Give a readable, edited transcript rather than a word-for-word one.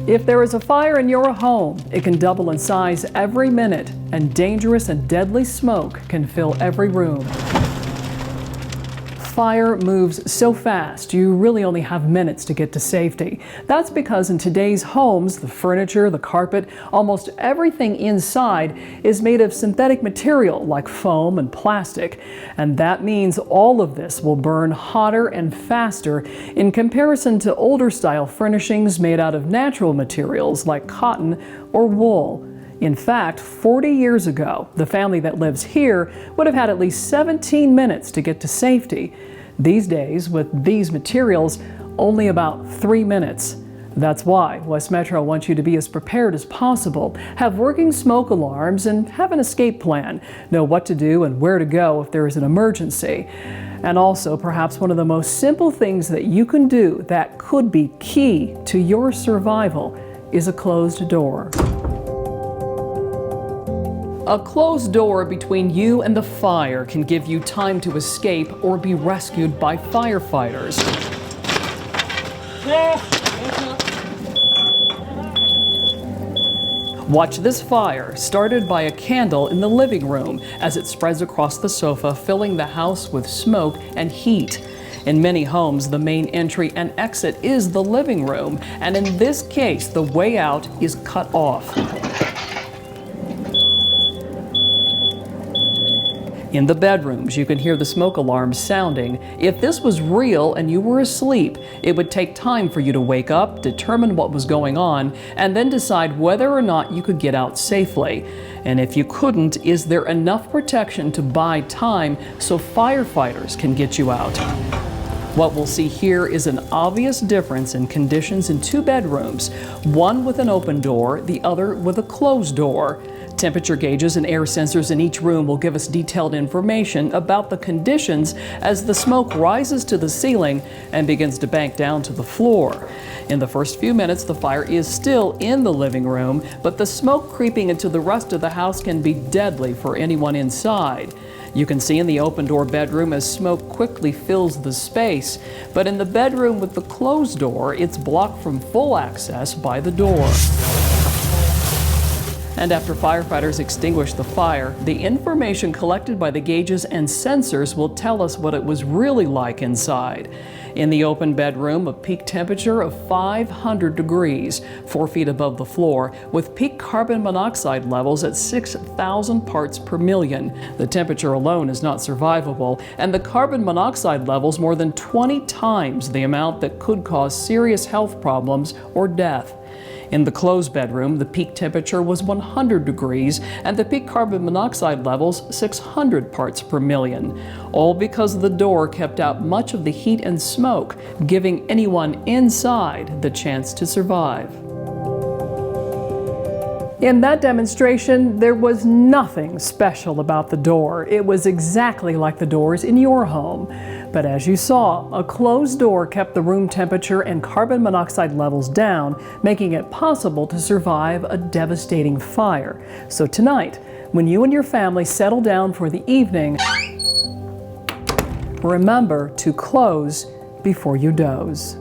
If there is a fire in your home, it can double in size every minute, and dangerous and deadly smoke can fill every room. Fire moves so fast, you really only have minutes to get to safety. That's because in today's homes, the furniture, the carpet, almost everything inside is made of synthetic material like foam and plastic. And that means all of this will burn hotter and faster in comparison to older style furnishings made out of natural materials like cotton or wool. In fact, 40 years ago, the family that lives here would have had at least 17 minutes to get to safety. These days, with these materials, only about 3 minutes. That's why West Metro wants you to be as prepared as possible, have working smoke alarms, and have an escape plan. Know what to do and where to go if there is an emergency. And also, perhaps one of the most simple things that you can do that could be key to your survival is a closed door. A closed door between you and the fire can give you time to escape or be rescued by firefighters. Watch this fire, started by a candle in the living room, as it spreads across the sofa, filling the house with smoke and heat. In many homes, the main entry and exit is the living room, and in this case, the way out is cut off. In the bedrooms, you can hear the smoke alarms sounding. If this was real and you were asleep, it would take time for you to wake up, determine what was going on, and then decide whether or not you could get out safely. And if you couldn't, is there enough protection to buy time so firefighters can get you out? What we'll see here is an obvious difference in conditions in two bedrooms, one with an open door, the other with a closed door. Temperature gauges and air sensors in each room will give us detailed information about the conditions as the smoke rises to the ceiling and begins to bank down to the floor. In the first few minutes, the fire is still in the living room, but the smoke creeping into the rest of the house can be deadly for anyone inside. You can see in the open door bedroom as smoke quickly fills the space, but in the bedroom with the closed door, it's blocked from full access by the door. And after firefighters extinguish the fire, the information collected by the gauges and sensors will tell us what it was really like inside. In the open bedroom, a peak temperature of 500 degrees, 4 feet above the floor, with peak carbon monoxide levels at 6,000 parts per million. The temperature alone is not survivable, and the carbon monoxide levels more than 20 times the amount that could cause serious health problems or death. In the closed bedroom, the peak temperature was 100 degrees and the peak carbon monoxide levels 600 parts per million, all because the door kept out much of the heat and smoke, giving anyone inside the chance to survive. In that demonstration, there was nothing special about the door. It was exactly like the doors in your home. But as you saw, a closed door kept the room temperature and carbon monoxide levels down, making it possible to survive a devastating fire. So tonight, when you and your family settle down for the evening, remember to close before you doze.